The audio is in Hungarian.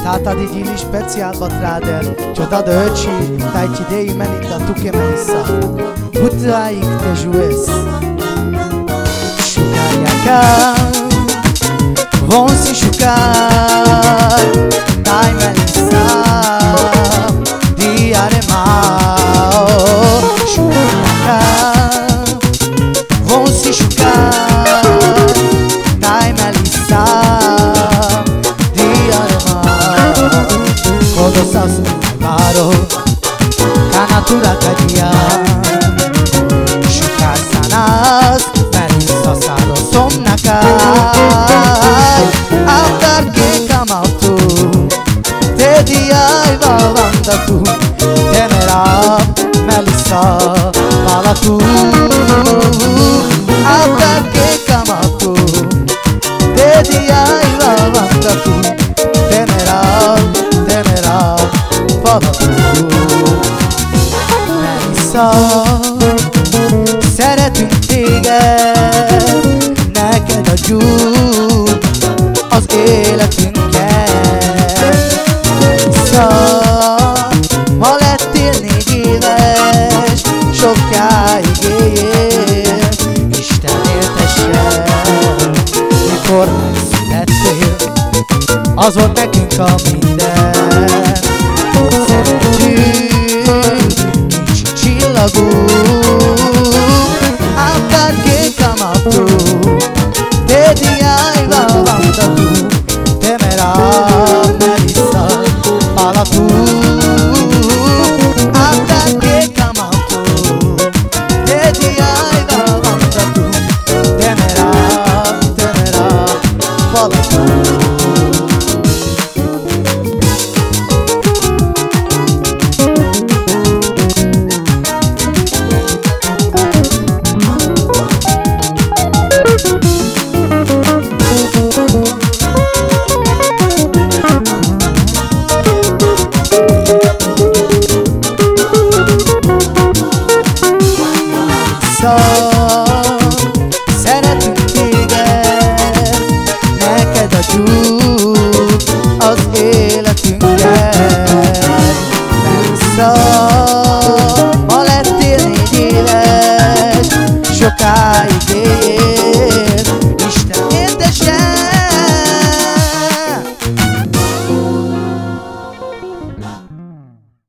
Tata di gili speciál batrader, csoda döcsi, tajci dei menita tuke menisa. Butraik te jues. Shukarjaka, vonsi shukar, dai menisa, diare mao. Shukarjaka, vonsi shukar, dai menisa. Quando salso paro, a natura cadia. Shukar sanas, melissa saro somnakai. After que kamautu, te diai valanda tu. Temera, melissa, vala tu. After que kamautu, te diai valanda tu. Temera, fala tu. Melissa, szeretünk téged, neked adjuk az életünket. Melissa, ma lettél 4 éves, sokáig éljél, Isten éltesse. Mikor megszülettél, az volt nekünk a minden. Szeretünk, kicsi csillagunk, after que kamautu, te diai valanda tu. Temera, Melissa, fala tu. After que kamautu, te diai valanda tu. Temera, fala tu. So